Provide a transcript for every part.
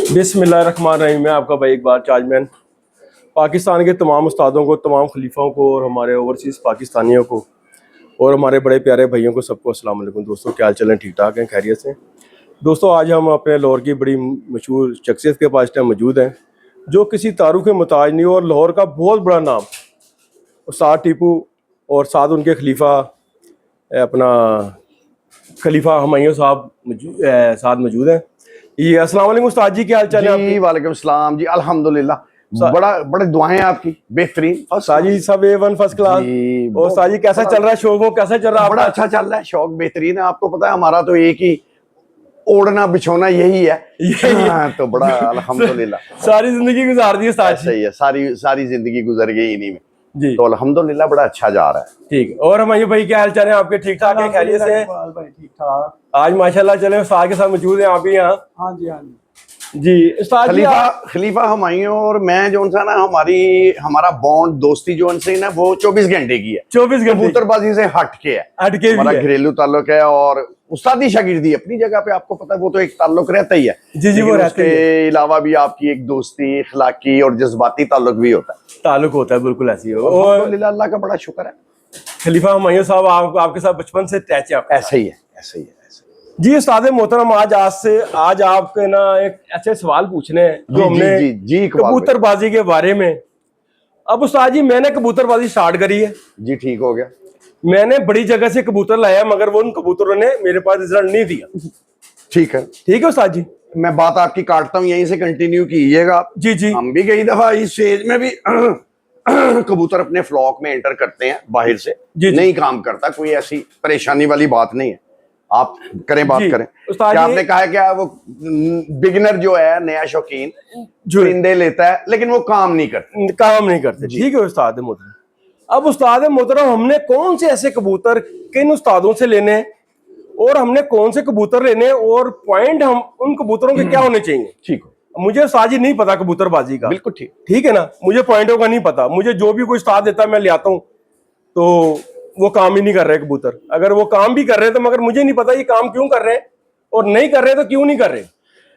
बिस्मिल्लाहिर्रहमानिर्रहीम। मैं आपका भाई इकबाल चार्जमैन। पाकिस्तान के तमाम उस्तादों को, तमाम खलीफाओं को और हमारे ओवरसीज़ पाकिस्तानियों को और हमारे बड़े प्यारे भाइयों को सबको अस्सलाम वालेकुम। दोस्तों क्या हाल चलें? ठीक ठाक हैं? खैरियत से? दोस्तों आज हम अपने लाहौर की बड़ी मशहूर शख्सियत के पास टाइम मौजूद हैं जो किसी तारुफ मुताज नहीं और लाहौर का बहुत बड़ा नाम उस्ताद टीपू और साथ उनके खलीफा अपना खलीफा हुमायूं साहब साथ मौजूद हैं। ये अस्सलाम वालेकुम उस्ताद जी, क्या हाल चाल है आपके? वालेकुम सलाम जी, अल्हम्दुलिल्लाह। बड़े दुआएं आपकी, बेहतरीन। साजी सब A1 फर्स्ट क्लास। और साजी कैसा चल रहा है शौक? वो कैसा चल रहा है? बड़ा अच्छा चल रहा है, शौक बेहतरीन है। आपको पता है हमारा तो एक ही ओढ़ना बिछोना यही है। तो बड़ा अल्हम्दुलिल्लाह सारी जिंदगी गुजार दी है साजी। सही है, सारी जिंदगी गुजर गई इन्हीं में जी। तो अल्हम्दुलिल्लाह बड़ा अच्छा जा रहा है। ठीक। और हुमायूं भाई क्या हाल चाल है आपके? ठीक ठाक है? खैरियत से? ठीक ठाक। आज माशाल्लाह चले उस्ताद के साथ मौजूद हैं आप भी यहाँ। हाँ जी, हाँ जी जी उस्ताद जी, खलीफा हुमायूं और मैं जो सा ना हमारा बॉन्ड दोस्ती जो उनसे ना वो 24 घंटे की है। 24 घंटे कबूतरबाजी से हट के है, हटके भी हमारा है। घरेलू ताल्लुक है और उस्तादी शागिर्दी अपनी जगह पे आपको पता है वो तो एक ताल्लुक रहता ही है। जी जी, वो रहता ही है। उसके अलावा भी आपकी एक दोस्ती, इखलाकी और जज्बाती ताल्लुक भी होता है। ताल्लुक होता है, बिल्कुल ऐसी हो। और अल्हम्दुलिल्लाह अल्लाह का बड़ा शुक्र है। खलीफा हुमायूं साहब आपके साथ बचपन से अटैच है। ऐसे ही है, ऐसे ही है। जी उस्ताद मोहतरम, आज आपके ना एक ऐसे सवाल पूछने हैं जो हमने जी कबूतरबाजी के बारे में। अब उस्ताद जी मैंने कबूतरबाजी स्टार्ट करी है जी, ठीक हो गया। मैंने बड़ी जगह से कबूतर लाया मगर वो उन कबूतरों ने मेरे पास रिजल्ट नहीं दिया। ठीक है, ठीक है उस्ताद जी, मैं बात आपकी काटता हूँ, यहीं से कंटिन्यू कीजिएगा आप। जी जी। हम भी कई दफा इस स्टेज में भी कबूतर अपने फ्लॉक में एंटर करते हैं बाहर से, नहीं काम करता, कोई ऐसी परेशानी वाली बात नहीं है। आप करें, बात करें। क्या आपने कहा है क्या वो बिगिनर जो है, नया शौकीन परिंदे लेता है लेकिन वो काम नहीं करते? ठीक है उस्ताद मोहतरम। अब उस्ताद मोहतरम, हमने कौन से ऐसे कबूतर किन उस्तादों से लेने हैं और हमने कौन से कबूतर लेने और पॉइंट हम उन कबूतरों के क्या होने चाहिए? ठीक हो, मुझे उस्ताद जी नहीं पता कबूतरबाजी का। बिल्कुल ठीक, ठीक है ना, मुझे पॉइंटों का नहीं पता। मुझे जो भी कोई उस्ताद देता है मैं ले आता हूँ, तो वो काम ही नहीं कर रहे कबूतर। अगर वो काम भी कर रहे हैं तो मगर मुझे नहीं पता ये काम क्यों कर रहे हैं और नहीं कर रहे तो क्यों नहीं कर रहे।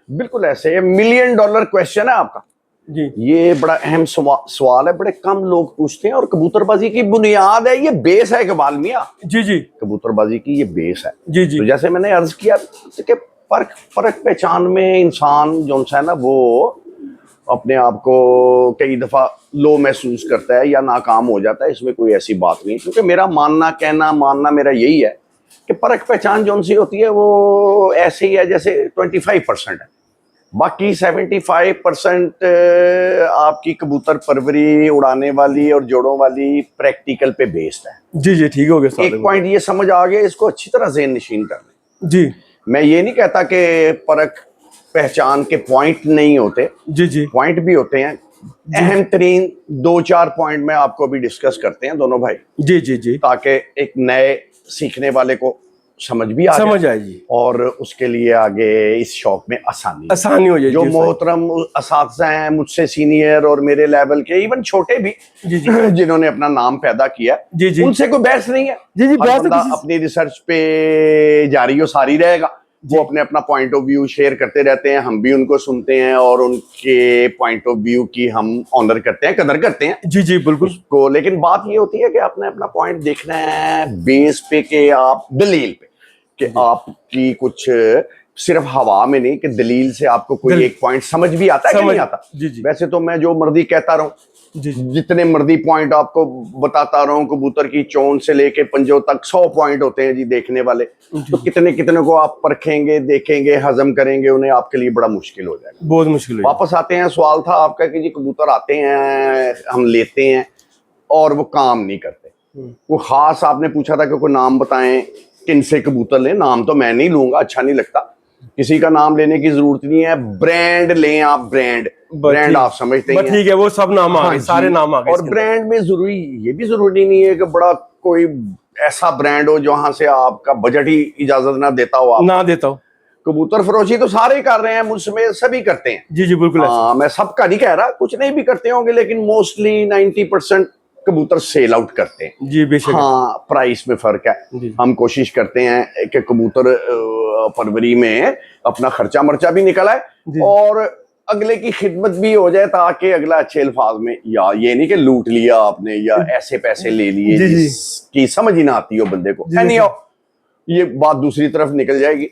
बिल्कुल ऐसे $1 मिलियन क्वेश्चन है आपका जी। ये बड़ा अहम सवाल है, बड़े कम लोग पूछते हैं और कबूतरबाजी की बुनियाद है, ये बेस है इकबाल मियां। जी जी, कबूतरबाजी की ये बेस है। जी जी। तो जैसे मैंने अर्ज किया कि फर्क पहचान में इंसान जो है ना वो अपने आप को कई दफा लो महसूस करता है या नाकाम हो जाता है, इसमें कोई ऐसी बात नहीं। क्योंकि मेरा मानना मेरा यही है कि परख पहचान जो सी होती है वो ऐसे ही है जैसे 25% है, बाकी 75% आपकी कबूतर परवरी, उड़ाने वाली और जोड़ों वाली प्रैक्टिकल पे बेस्ड है। जी जी, ठीक हो गया। एक पॉइंट ये समझ आ गया, इसको अच्छी तरह ज़हन नशीन कर लें। जी, मैं ये नहीं कहता कि परख पहचान के पॉइंट नहीं होते, जी जी, पॉइंट भी होते हैं। अहम तरीन 2-4 पॉइंट में आपको अभी डिस्कस करते हैं दोनों भाई। जी जी जी, ताकि एक नए सीखने वाले को समझ आए जी, और उसके लिए आगे इस शौक में आसानी हो जाए। जो मोहतरम असातिज़ा हैं मुझसे सीनियर और मेरे लेवल के, इवन छोटे भी, जी जी, जिन्होंने अपना नाम पैदा किया, जी जी, उनसे कोई बहस नहीं है। जी जी, बहस अपनी रिसर्च पे जारी और सारी रहेगा। वो अपने अपना पॉइंट ऑफ व्यू शेयर करते रहते हैं, हम भी उनको सुनते हैं और उनके पॉइंट ऑफ व्यू की हम ऑनर करते हैं, कदर करते हैं। जी जी, बिल्कुल को। लेकिन बात ये होती है कि आपने अपना पॉइंट देखना है बेस पे के आप दलील पे, कि आपकी कुछ सिर्फ हवा में नहीं, कि दलील से आपको कोई एक पॉइंट समझ भी आता है कि नहीं आता। जी जी। वैसे तो मैं जो मर्जी कहता रहूं, जितने मर्जी पॉइंट आपको बताता रहूं, कबूतर की चोंच से लेके पंजों तक 100 पॉइंट होते हैं जी देखने वाले, तो कितने को आप परखेंगे, देखेंगे, हजम करेंगे, उन्हें आपके लिए बड़ा मुश्किल हो जाएगा, बहुत मुश्किल। वापस आते हैं, सवाल था आपका कि जी कबूतर आते हैं, हम लेते हैं और वो काम नहीं करते। वो खास आपने पूछा था कि कोई नाम बताएं किन से कबूतर लें। नाम तो मैं नहीं लूंगा, अच्छा नहीं लगता, किसी का नाम लेने की जरूरत नहीं है। ब्रांड लें आप, ब्रांड आप समझते हैं, ठीक है, वो सब नाम आ गए, सारे नाम आ गए। और ब्रांड में ये भी जरूरी नहीं है कि बड़ा कोई ऐसा ब्रांड हो जहां से आपका बजट ही इजाजत ना देता हो। कबूतर फरोशी तो सारे कर रहे हैं, मुझमें सभी करते हैं। जी जी, बिल्कुल। हाँ, मैं सबका नहीं कह रहा, कुछ नहीं भी करते होंगे, लेकिन मोस्टली 90% कबूतर सेल आउट करते हैं। जी बेशक। हाँ, प्राइस में फर्क है। हम कोशिश करते हैं कि कबूतर परवरी में अपना खर्चा मर्चा भी निकल आए और अगले की खिदमत भी हो जाए ताकि अगला अच्छे अल्फाज में, या ये नहीं कि लूट लिया आपने या ऐसे पैसे ले लिए जिसकी समझ ही ना आती हो बंदे को। Anyhow, ये बात दूसरी तरफ निकल जाएगी।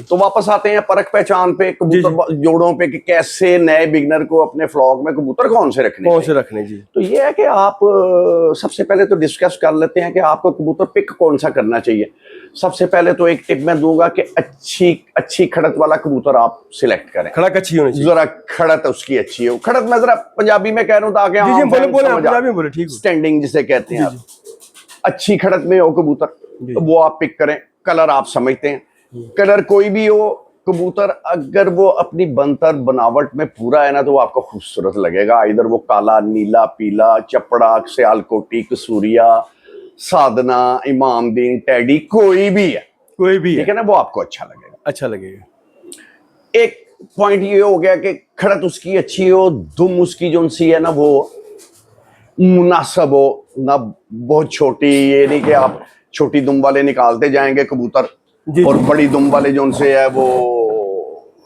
तो वापस आते हैं परख पहचान पे, कबूतर जोड़ों पे, कि कैसे नए बिगनर को अपने फ्लॉक में कबूतर कौन से रखने जी। तो ये है कि आप सबसे पहले तो डिस्कस कर लेते हैं कि आपको कबूतर पिक कौन सा करना चाहिए। सबसे पहले तो एक टिप मैं दूंगा कि अच्छी खड़त वाला कबूतर आप सिलेक्ट करें। खड़क अच्छी होनी चाहिए, जरा खड़त उसकी अच्छी हो। खड़त मैं जरा पंजाबी में कह रहा हूँ ताकि स्टैंडिंग जिसे कहते हैं आप, अच्छी खड़त में हो कबूतर तो वो आप पिक करें। कलर आप समझते हैं, कलर कोई भी हो कबूतर अगर वो अपनी बनतर बनावट में पूरा है ना तो वो आपको खूबसूरत लगेगा। इधर वो काला, नीला, पीला, चपड़ा, सियालकोटी, कसूरिया, साधना, इमामदीन, टैडी, कोई भी है ठीक है ना, वो आपको अच्छा लगेगा। एक पॉइंट ये हो गया कि खड़त उसकी अच्छी हो, दुम उसकी जो सी है ना वो मुनासिब हो ना, बहुत छोटी। ये नहीं कि आप छोटी दुम वाले निकालते जाएंगे कबूतर और बड़ी दुम वाले जो उनसे है वो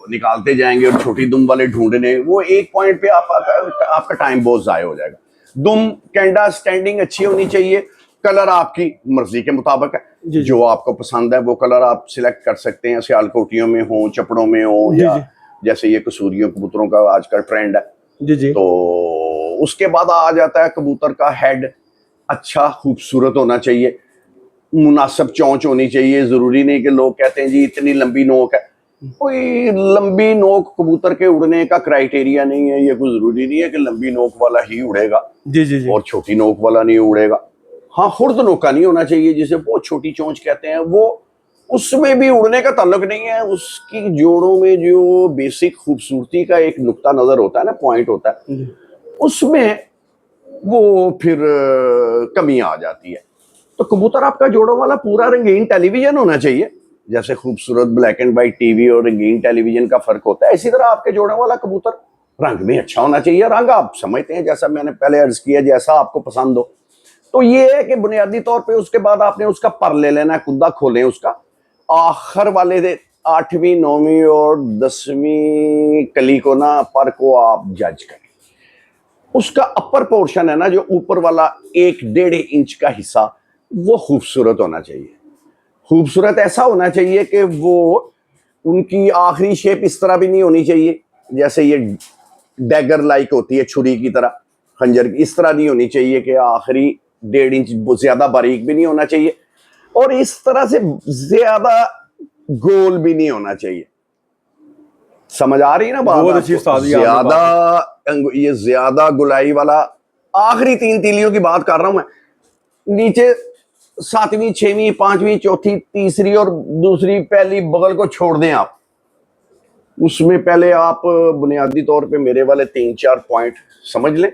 निकालते जाएंगे और छोटी दुम वाले ढूंढने, वो एक पॉइंट पे आपका टाइम बहुत जाया हो जाएगा। दुम कैंडा स्टैंडिंग अच्छी होनी चाहिए। कलर आपकी मर्जी के मुताबिक है, जो आपको पसंद है वो कलर आप सिलेक्ट कर सकते हैं। सियालकोटियों में हो, चपड़ों में हो, या जैसे ये कसूरियों कबूतरों का आजकल ट्रेंड है। तो उसके बाद आ जाता है कबूतर का हेड अच्छा खूबसूरत होना चाहिए, मुनासिब चोंच होनी चाहिए। जरूरी नहीं कि लोग कहते हैं जी इतनी लंबी नोक है, कोई लंबी नोक कबूतर के उड़ने का क्राइटेरिया नहीं है। ये कोई जरूरी नहीं है कि लंबी नोक वाला ही उड़ेगा और छोटी नोक वाला नहीं उड़ेगा। हाँ, खुर्द नोका नहीं होना चाहिए जिसे बहुत छोटी चोंच कहते हैं, वो उसमें भी उड़ने का ताल्लुक नहीं है। उसकी जोड़ों में जो बेसिक खूबसूरती का एक नुक्ता नजर होता है ना, पॉइंट होता है, उसमें वो फिर कमी आ जाती है। तो कबूतर आपका जोड़ों वाला पूरा रंगीन टेलीविजन होना चाहिए। जैसे खूबसूरत ब्लैक एंड व्हाइट टीवी और रंगीन टेलीविजन का फर्क होता है, इसी तरह आपके जोड़ों वाला कबूतर रंग में अच्छा होना चाहिए। रंग आप समझते हैं, जैसा मैंने पहले अर्ज किया, जैसा आपको पसंद हो। तो ये है कि बुनियादी तौर पे उसके बाद आपने उसका पर ले लेना है, कुद्दा खोलें उसका आखिर वाले 8वीं 9वीं और 10वीं कली को ना, पर को आप जज करें। उसका अपर पोर्शन है ना, जो ऊपर वाला 1-1.5 इंच का हिस्सा, वो खूबसूरत होना चाहिए। खूबसूरत ऐसा होना चाहिए कि वो उनकी आखिरी शेप इस तरह भी नहीं होनी चाहिए जैसे ये डैगर लाइक होती है, छुरी की तरह, खंजर की, इस तरह नहीं होनी चाहिए कि आखिरी 1.5 इंच, ज्यादा बारीक भी नहीं होना चाहिए और इस तरह से ज्यादा गोल भी नहीं होना चाहिए। समझ आ रही है ना बात? बहुत अच्छी ये ज्यादा गुलाई वाला, आखिरी 3 तीलियों की बात कर रहा हूं मैं। नीचे 7वीं 6वीं 5वीं चौथी तीसरी और दूसरी पहली बगल को छोड़ दें आप, उसमें पहले आप बुनियादी तौर पे मेरे वाले 3-4 पॉइंट समझ लें।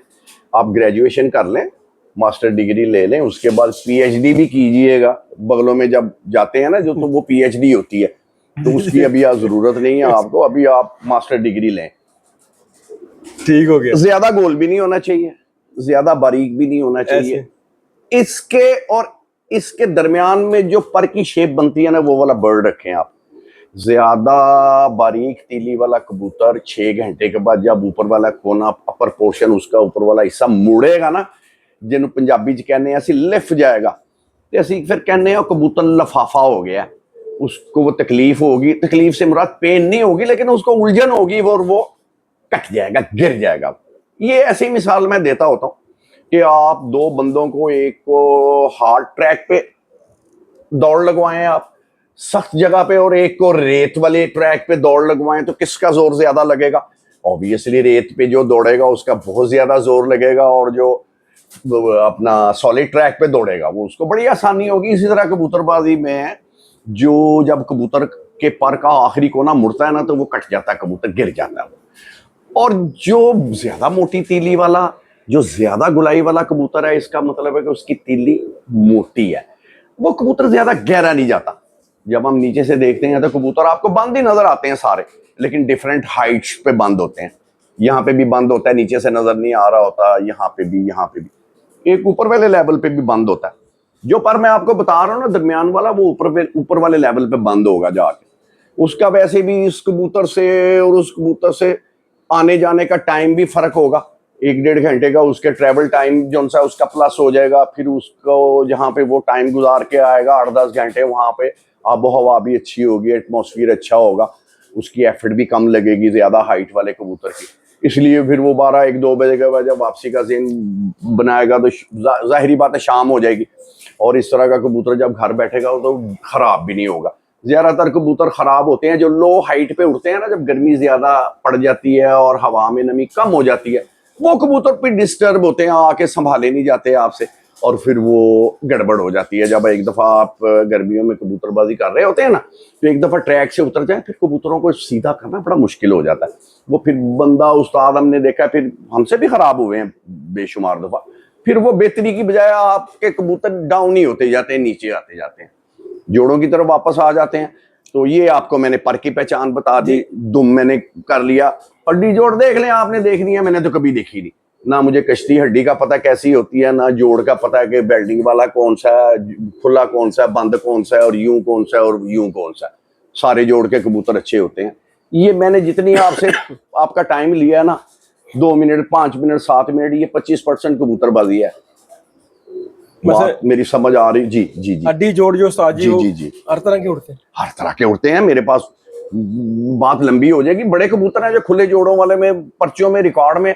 आप ग्रेजुएशन कर लें, मास्टर डिग्री ले लें, उसके बाद पीएचडी भी कीजिएगा। बगलों में जब जाते हैं ना जो, तो वो पीएचडी होती है, तो उसकी अभी जरूरत नहीं है आपको, अभी आप मास्टर डिग्री लें। ठीक हो गया। ज्यादा गोल भी नहीं होना चाहिए, ज्यादा बारीक भी नहीं होना चाहिए। इसके और इसके दरमियान में जो पर की शेप बनती है ना, वो वाला बर्ड रखें आप। ज्यादा बारीक तीली वाला कबूतर 6 घंटे के बाद जब ऊपर वाला कोना, अपर पोर्शन, उसका ऊपर वाला हिस्सा मुड़ेगा ना, जिन्होंने पंजाबी च कहने हैं लिफ जाएगा, तो असी फिर कहने हैं कबूतर लफाफा हो गया। उसको वो तकलीफ होगी, तकलीफ से मुराद पेन नहीं होगी, लेकिन उसको उलझन होगी और वो कट जाएगा, गिर जाएगा। ये ऐसी मिसाल मैं देता होता हूँ कि आप 2 बंदों को, एक को हार्ड ट्रैक पे दौड़ लगवाएं आप सख्त जगह पे, और एक को रेत वाले ट्रैक पे दौड़ लगवाएं, तो किसका जोर ज्यादा लगेगा? ऑब्वियसली रेत पे जो दौड़ेगा उसका बहुत ज्यादा जोर लगेगा, और जो अपना सॉलिड ट्रैक पे दौड़ेगा वो उसको बड़ी आसानी होगी। इसी तरह कबूतरबाजी में जो जब कबूतर के पर का आखिरी कोना मुड़ता है ना, तो वो कट जाता है, कबूतर गिर जाता है। और जो ज्यादा मोटी तीली वाला, जो ज्यादा गुलाई वाला कबूतर है, इसका मतलब है कि उसकी तीली मोटी है, वो कबूतर ज्यादा गहरा नहीं जाता। जब हम नीचे से देखते हैं तो कबूतर आपको बंद ही नजर आते हैं सारे, लेकिन डिफरेंट हाइट्स पे बंद होते हैं। यहाँ पे भी बंद होता है, नीचे से नजर नहीं आ रहा होता, यहाँ पे भी, यहाँ पे भी, एक ऊपर वाले लेवल पे भी बंद होता है। जो पर मैं आपको बता रहा हूँ ना, दरमियान वाला, वो ऊपर वाले लेवल पे बंद होगा जाके। उसका वैसे भी इस कबूतर से और उस कबूतर से आने जाने का टाइम भी फर्क होगा, 1-1.5 घंटे का उसके ट्रैवल टाइम जो सा उसका प्लस हो जाएगा। फिर उसको जहाँ पे वो टाइम गुजार के आएगा 8-10 घंटे, वहाँ पे आबो हवा भी अच्छी होगी, एटमॉस्फेयर अच्छा होगा, उसकी एफर्ट भी कम लगेगी ज़्यादा हाइट वाले कबूतर की। इसलिए फिर वो 12-1-2 बजे के बाद जब वापसी का ज़हन बनाएगा तो जाहिर बात है शाम हो जाएगी। और इस तरह का कबूतर जब घर बैठेगा तो ख़राब भी नहीं होगा। ज़्यादातर कबूतर ख़राब होते हैं जो लो हाइट पे उड़ते हैं ना, जब गर्मी ज़्यादा पड़ जाती है और हवा में नमी कम हो जाती है, वो कबूतर फिर डिस्टर्ब होते हैं, आके संभाले नहीं जाते आपसे, और फिर वो गड़बड़ हो जाती है। जब एक दफ़ा आप गर्मियों में कबूतरबाजी कर रहे होते हैं ना, तो एक दफ़ा ट्रैक से उतर जाए, फिर कबूतरों को सीधा करना बड़ा मुश्किल हो जाता है। वो फिर बंदा उस्ताद हमने देखा, फिर हमसे भी ख़राब हुए हैं बेशुमार दफ़ा। फिर वो बेहतरी की बजाय आपके कबूतर डाउन ही होते जाते हैं, नीचे आते जाते हैं, जोड़ों की तरफ वापस आ जाते हैं। तो ये आपको मैंने पर की पहचान बता दी, दुम मैंने कर लिया। हड्डी जोड़ देख लें, आपने देखनी है, मैंने तो कभी देखी नहीं ना। मुझे कश्ती हड्डी का पता कैसी होती है, ना जोड़ का पता है कि बेल्डिंग वाला कौन सा है, खुला कौन सा है, बंद कौन सा है, और यूं कौन सा है और यूं कौन सा है। सारे जोड़ के कबूतर अच्छे होते हैं। ये मैंने जितनी आपसे आपका टाइम लिया ना, 2 मिनट, 5 मिनट, 7 मिनट, ये 25% कबूतरबाजी है। बात मेरी समझ आ रही? जी जी जी। हड्डी जोड़ जो उस्ताद जी, जी जी जी, हर तरह के उड़ते हैं, हर तरह के उड़ते हैं मेरे पास। बात लंबी हो जाएगी। बड़े कबूतर हैं जो खुले जोड़ों वाले में पर्चियों में रिकॉर्ड में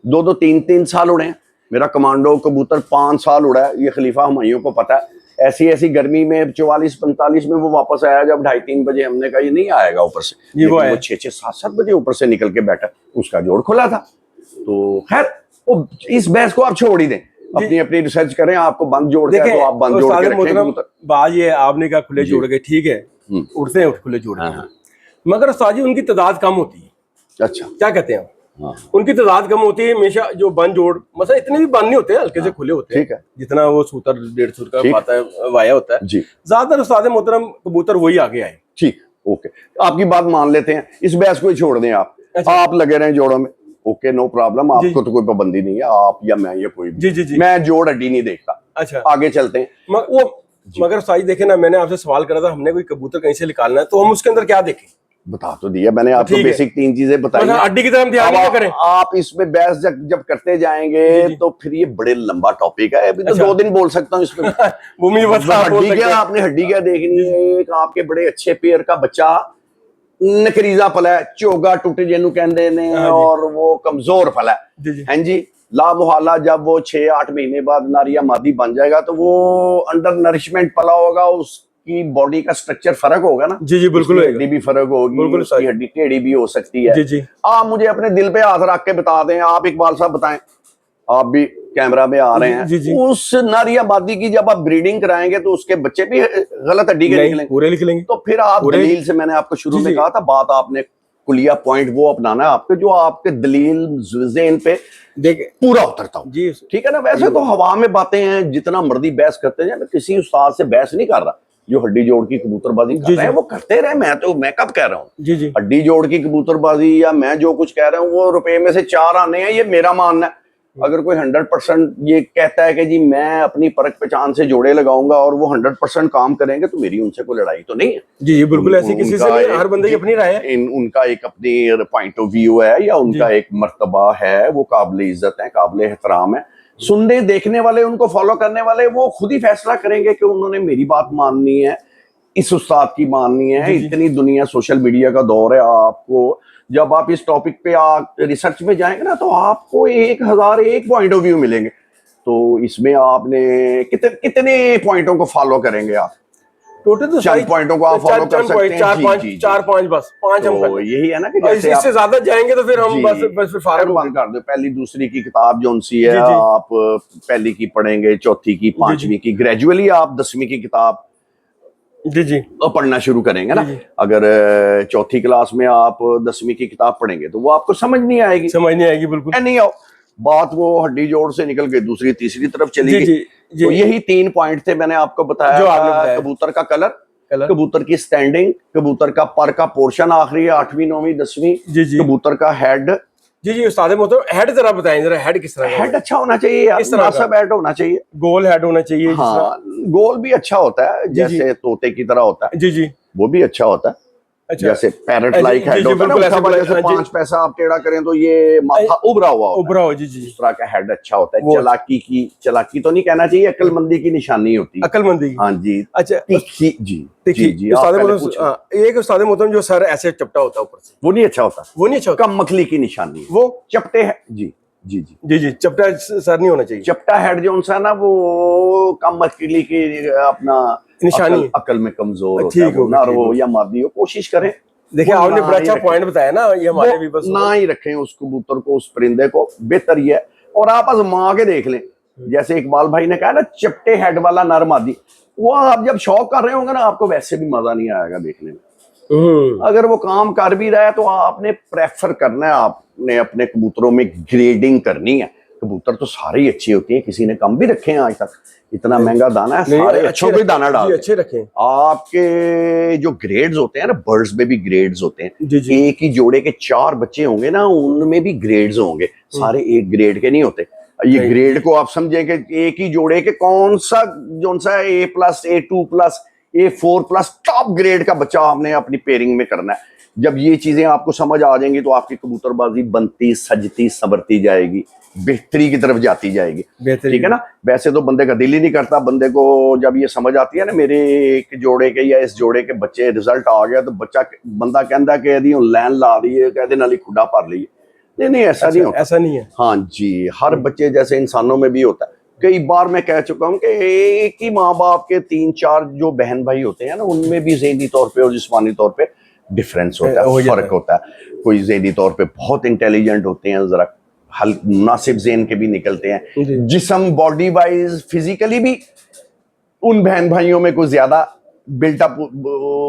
2-2, 3-3 साल उड़े हैं। मेरा कमांडो कबूतर 5 साल उड़ा है, ये खलीफा हुमायूं को पता है। ऐसी ऐसी गर्मी में 44-45 में वो वापस आया, जब 2:30-3 बजे हमने कहा ये नहीं आएगा ऊपर से, ये वो 6-6, 7-7 बजे ऊपर से निकल के बैठा, उसका जोड़ खुला था। तो खैर वो इस बहस को आप छोड़ ही दें, अपनी अपनी रिसर्च करें। आपको बंद जोड़ के तो आप बंद जोड़ के रखें कबूतर। बात ये आपने कहा खुले जोड़ के, ठीक है, उड़ते हैं खुले जोड़ के, मगर उस्ताद जी उनकी तादाद कम होती है। अच्छा, क्या कहते हैं? उनकी तादाद कम होती है हमेशा। जो बंद जोड़ मतलब इतने भी बंद नहीं होते हैं, हल्के से खुले होते हैं, ठीक है, जितना वो सूतर 150 का पाता है वाया होता है जी। ज्यादातर उस्ताद मोहतरम कबूतर वही आगे आए। ठीक, ओके, आपकी बात मान लेते हैं, इस बहस को ही छोड़ दें आप। अच्छा। आप लगे रहें जोड़ों में, ओके, नो प्रॉब्लम। आपको तो कोई पाबंदी नहीं है, आप या मैं या कोई भी। जी जी जी, मैं जोड़ हड्डी नहीं देखता। अच्छा, आगे चलते हैं। मगर साई देखे ना, मैंने आपसे सवाल करा था, हमने कोई कबूतर कहीं से निकालना है तो हम उसके अंदर क्या देखें? बता तो दिया मैंने आपको, बेसिक 3 चीजें बताई। हड्डी की तरफ ध्यान नहीं करें आप इसमें बहस जब करते जाएंगे तो फिर ये बड़े लंबा टॉपिक है। अभी तो 2 दिन बोल सकता हूँ इसमें। वो मुझे बता, हड्डी क्या, आपने हड्डी क्या देखनी है? एक आपके बड़े अच्छे पेयर का बच्चा नकरीजा पला है, चोगा टूटे जिन्हों कहते ने, और वो कमजोर पला है, हैं जी। ला मुहाला जब वो 6-8 महीने बाद नारिया मादी बन जाएगा तो वो अंडर नरिशमेंट पला होगा, उसकी बॉडी का स्ट्रक्चर फर्क होगा ना। जी जी बिल्कुल, हड्डी भी फर्क होगी, उसकी हड्डी टेढ़ी भी हो सकती है। जी जी। आप मुझे अपने दिल पे हाथ रख के बता दें, आप इकबाल साहब बताएं, आप भी कैमरा में आ रहे हैं। जी जी। उस नारिया मादी की जब आप ब्रीडिंग कराएंगे तो उसके बच्चे भी गलत हड्डी के निकलेंगे, पूरे निकलेंगे। तो फिर आप दलील से, मैंने आपको शुरू में कहा था, बात आपने कुलिया पॉइंट वो अपनाना है आपके, जो आपके दलील ज़हन पे देख पूरा उतरता हूँ जी, ठीक है ना। वैसे तो हवा में बातें हैं, जितना मर्जी बहस करते हैं। मैं किसी उस्ताद से बहस नहीं कर रहा। जो हड्डी जोड़ की कबूतरबाजी कर रहे हैं वो करते रहे, मैं कब कह रहा हूँ जी जी। हड्डी जोड़ की कबूतरबाजी या मैं जो कुछ कह रहा हूँ वो रुपए में से 4 आने हैं, ये मेरा मानना है। अगर कोई 100% ये कहता है कि जी मैं अपनी परख पहचान से जोड़े लगाऊंगा और वो 100% काम करेंगे, तो मेरी उनसे कोई लड़ाई तो नहीं है जी। बिल्कुल ऐसी किसी से नहीं, हर बंदे की अपनी राय है, उनका एक अपनी पॉइंट ऑफ व्यू है, या उनका एक मर्तबा है, वो काबिल इज्जत है, काबिल एहतराम है। सुनने देखने वाले, उनको फॉलो करने वाले, वो खुद ही फैसला करेंगे कि उन्होंने मेरी बात माननी है, इस उस्ताद की माननी है। इतनी दुनिया, सोशल मीडिया का दौर है, आपको जब आप इस टॉपिक पे रिसर्च में जाएंगे ना तो आपको 1001 पॉइंट ऑफ व्यू मिलेंगे। तो इसमें आपने कितने पॉइंटों को फॉलो करेंगे आप? टोटल तो 4 पॉइंटों को आप फॉलो कर सकते हैं। 4-5 बस 5 हम तो यही है ना कि जैसे इससे ज्यादा जाएंगे तो फिर हम बस फिर फारग बंद कर दो। पहली दूसरी की किताब जो उनसी है, आप पहली की पढ़ेंगे, चौथी की, 5वीं की, ग्रेजुअली आप 10वीं की किताब जी जी पढ़ना शुरू करेंगे ना। अगर 4th क्लास में आप 10वीं की किताब पढ़ेंगे तो वो आपको समझ नहीं आएगी, बिल्कुल नहीं आओ। बात वो हड्डी जोड़ से निकल के दूसरी तीसरी तरफ चली गई। तो यही 3 पॉइंट थे मैंने आपको बताया। कबूतर का कलर, कबूतर की स्टैंडिंग, कबूतर का पर का पोर्शन आखिरी 8वीं 9वीं 10वीं, कबूतर का हेड। जी जी उस्ताद, मतलब हेड जरा बताएं, जरा हेड किस तरह? हेड अच्छा होना चाहिए, इस तरह सब हेड होना चाहिए, गोल हेड होना चाहिए। हाँ, गोल भी अच्छा होता है, जैसे तोते की तरह होता है, जी जी, वो भी अच्छा होता है। अच्छा। जैसे पैरट लाइक जी, हेड जी, होता है ना, बिल्कुल ऐसे उठा हुआ, जैसे हाँ, जी। 5 पैसा आप टेढ़ा करें तो ये माथा उभरा हुआ होता उभरा है, हो, जी जी। उस तरह का हेड अच्छा होता है। वो चालाकी तो नहीं कहना चाहिए, अक्लमंदी की निशानी होती है। अक्लमंदी की। हाँ जी। अच्छा तीखी जी। देखिए, जी जी, आप उस्ताद पहले मोहम्मद पूछो। हाँ, एक उस्ताद मोहतरम जो सर ऐसे चपटा होता है ऊपर से, वो नहीं अच्छा होता, वो नहीं अच्छा होता। कम मखली की निशानी है वो चपटे है जी। जी जी। जी जी, चपटा सर नहीं होना चाहिए। चपटा हेड जो सा ना, वो कम मखली की अपना निशानी है। अकल में कमजोर होता है, ठीक वो होगा, नर ठीक हो होगा। या मादी हो, कोशिश करें देखिए वो आपने ना बड़ा ही अच्छा रखें। पॉइंट बताया ना, ये हमारे वो व्यूअर्स ना ही रखें उस कबूतर को, उस परिंदे को, बेहतर ये है। और आप आजमा के देख लें, जैसे इकबाल भाई ने कहा ना, चपटे हेड वाला नर मादी, वो आप जब शौक कर रहे होंगे ना, आपको वैसे भी मजा नहीं आएगा देखने में। अगर वो काम कर भी रहा है तो आपने प्रेफर करना है, आपने अपने कबूतरों में ग्रेडिंग करनी है। कबूतर तो सारे ही अच्छे होते हैं, किसी ने कम भी रखे हैं आज तक, इतना महंगा दाना है, सारे अच्छों को ही दाना डालते हैं। अच्छे रखें। आपके जो ग्रेड्स होते हैं ना, बर्ड्स में भी ग्रेड्स होते हैं। जी जी। एक ही जोड़े के 4 बच्चे होंगे ना, उनमें भी ग्रेड्स होंगे, सारे एक ग्रेड के नहीं होते। ये ग्रेड को आप समझें कि एक ही जोड़े के कौन सा A+, A2+, A4+, top grade का बच्चा आपने अपनी पेयरिंग में करना है। जब ये चीजें आपको समझ आ जाएंगी तो आपकी कबूतरबाजी बनती, सजती, संवरती जाएगी, बेहतरी की तरफ जाती जाएगी। ठीक है ना। वैसे तो बंदे का दिल ही नहीं करता, बंदे को जब ये समझ आती है ना, मेरे एक जोड़े के या इस जोड़े के बच्चे रिजल्ट आ गया, तो बंदा कहता कह दी लैन ला रही है, कहते नाली खुदा भर ली। नहीं, ऐसा नहीं होता, ऐसा नहीं है। हाँ जी, हर बच्चे जैसे इंसानों में भी होता है। कई बार मैं कह चुका हूँ कि एक ही माँ बाप के 3-4 जो बहन भाई होते हैं ना, उनमें भी ज़हनी तौर पे और जिस्मानी तौर पे डिफरेंस होता है, फर्क होता है। कोई ज़हनी तौर पे बहुत इंटेलिजेंट होते हैं, जरा मुनासिब ज़हन के भी निकलते हैं, जिस्म बॉडी वाइज फिजिकली भी उन बहन भाइयों में कुछ ज्यादा बिल्टअप,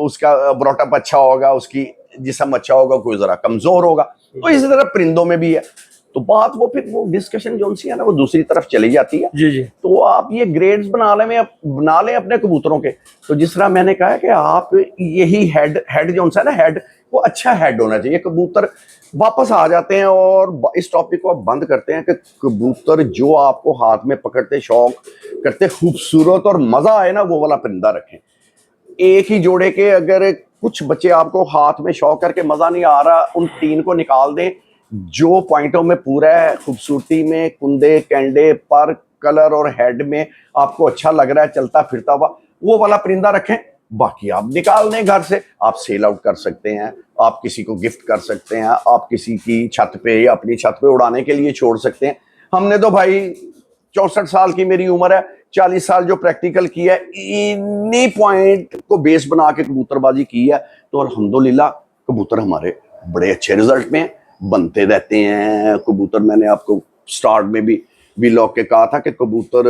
उसका ब्रॉटअप अच्छा होगा, उसकी जिस्म अच्छा होगा, कोई जरा कमजोर होगा। तो इसी तरह परिंदों में भी है। तो बात वो फिर वो डिस्कशन जो सी है ना, वो दूसरी तरफ चली जाती है। जी जी। तो आप ये ग्रेड्स बना लें अपने कबूतरों के। तो जिस तरह मैंने कहा है कि आप यही हेड जो सा है ना, हेड वो अच्छा हेड होना चाहिए। कबूतर वापस आ जाते हैं और इस टॉपिक को आप बंद करते हैं कि कबूतर जो आपको हाथ में पकड़ते, शौक करते, खूबसूरत और मजा आए ना, वो वाला परिंदा रखें। एक ही जोड़े के अगर कुछ बच्चे आपको हाथ में शौक करके मजा नहीं आ रहा, उन 3 को निकाल दें। जो पॉइंटों में पूरा है, खूबसूरती में, कुंदे, कैंडे, पर, कलर और हेड में आपको अच्छा लग रहा है चलता फिरता हुआ, वो वाला परिंदा रखें। बाकी आप निकाल दें घर से, आप सेल आउट कर सकते हैं, आप किसी को गिफ्ट कर सकते हैं, आप किसी की छत पे या अपनी छत पे उड़ाने के लिए छोड़ सकते हैं। हमने तो भाई 64 साल की मेरी उम्र है, 40 साल जो प्रैक्टिकल किया है, इन्हीं पॉइंट को बेस बना के कबूतरबाजी की है। तो अल्हम्दुलिल्लाह कबूतर हमारे बड़े अच्छे रिजल्ट में बनते रहते हैं। कबूतर, मैंने आपको स्टार्ट में भी व्लॉग के कहा था कि कबूतर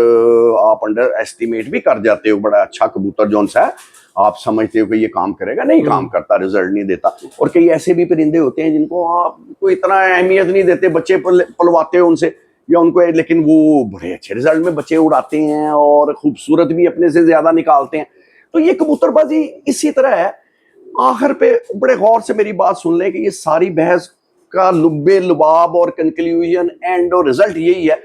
आप अंडर एस्टिमेट भी कर जाते हो। बड़ा अच्छा कबूतर जो सा है, आप समझते हो कि ये काम करेगा, नहीं काम करता, रिजल्ट नहीं देता। और कई ऐसे भी परिंदे होते हैं जिनको आप कोई इतना अहमियत नहीं देते, बच्चे पलवाते हो उनसे या उनको, लेकिन वो बड़े अच्छे रिजल्ट में बच्चे उड़ाते हैं और खूबसूरत भी अपने से ज्यादा निकालते हैं। तो ये कबूतरबाजी इसी तरह है। आखिर पे बड़े गौर से मेरी बात सुन लें कि ये सारी बहस का लुब्बे लुबाब और कंक्लूजन एंड और रिजल्ट यही है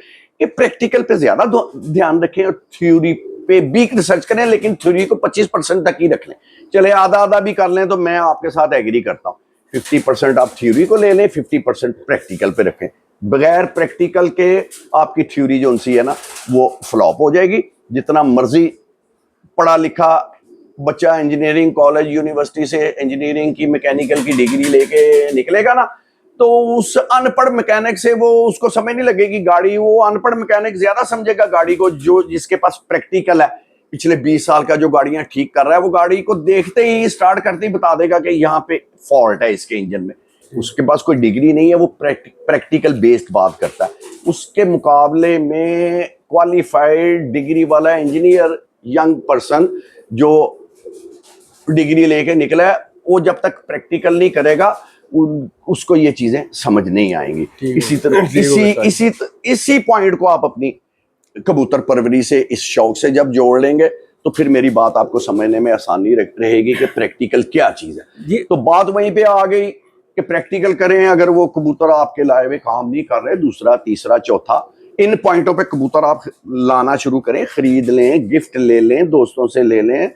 कि प्रैक्टिकल पे ज्यादा ध्यान रखें और थ्योरी पे भी रिसर्च करें, लेकिन थ्योरी को 25% तक ही रख लें। चले आधा आधा भी कर लें तो मैं आपके साथ एग्री करता हूँ। 50% आप थ्योरी को ले लें, 50% प्रैक्टिकल पे रखें। बगैर प्रैक्टिकल के आपकी थ्योरी जो सी है ना, वो फ्लॉप हो जाएगी। जितना मर्जी पढ़ा लिखा बच्चा इंजीनियरिंग कॉलेज यूनिवर्सिटी से इंजीनियरिंग की मैकेनिकल की डिग्री लेके निकलेगा ना, तो उस अनपढ़ मैकेनिक से वो उसको समझ नहीं लगेगी गाड़ी। वो अनपढ़ मैकेनिक ज्यादा समझेगा गाड़ी को, जो जिसके पास प्रैक्टिकल है, पिछले 20 साल का जो गाड़ियां ठीक कर रहा है, वो गाड़ी को देखते ही स्टार्ट करते ही बता देगा कि यहाँ पे फॉल्ट है इसके इंजन में। उसके पास कोई डिग्री नहीं है, वो प्रैक्टिकल बेस्ड बात करता है। उसके मुकाबले में क्वालिफाइड डिग्री वाला इंजीनियर यंग पर्सन जो डिग्री लेके निकला है, वो जब तक प्रैक्टिकल नहीं करेगा उसको ये चीजें समझ नहीं आएंगी। इसी तरह इसी पॉइंट को आप अपनी कबूतर परवरी से, इस शौक से जब जोड़ लेंगे तो फिर मेरी बात आपको समझने में आसानी रहेगी कि प्रैक्टिकल क्या चीज है। तो बात वहीं पे आ गई कि प्रैक्टिकल करें। अगर वो कबूतर आपके लाए हुए काम नहीं कर रहे, दूसरा, तीसरा, चौथा, इन पॉइंटों पे कबूतर आप लाना शुरू करें, खरीद लें, गिफ्ट ले लें, दोस्तों से ले लें।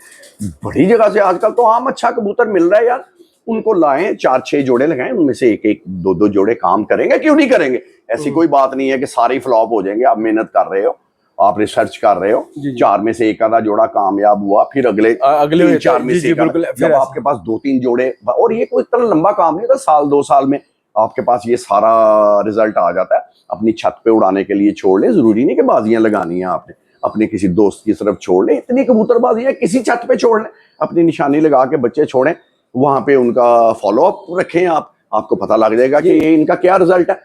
बड़ी जगह से आजकल तो आम अच्छा कबूतर मिल रहा है यार। उनको लाएं, 4-6 जोड़े लगाएं, उनमें से एक एक 2-2 जोड़े काम करेंगे, क्यों नहीं करेंगे। ऐसी कोई बात नहीं है कि सारे फ्लॉप हो जाएंगे। आप मेहनत कर रहे हो, आप रिसर्च कर रहे हो, 4 में से एक आधा जोड़ा कामयाब हुआ, फिर अगले 3-4 में से जब आपके पास 2-3 जोड़े, और ये कोई इतना लंबा काम नहीं था, 1-2 साल में आपके पास ये सारा रिजल्ट आ जाता है। अपनी छत पे उड़ाने के लिए छोड़ ले, जरूरी नहीं कि बाजियां लगानी है आपने, अपने किसी दोस्त की तरफ छोड़ ले, इतनी कबूतरबाजी है, किसी छत पे छोड़ ले, अपनी निशानी लगा के बच्चे छोड़ें, वहां पे उनका फॉलो अप रखें, आपको पता लग जाएगा कि ये इनका क्या रिजल्ट है।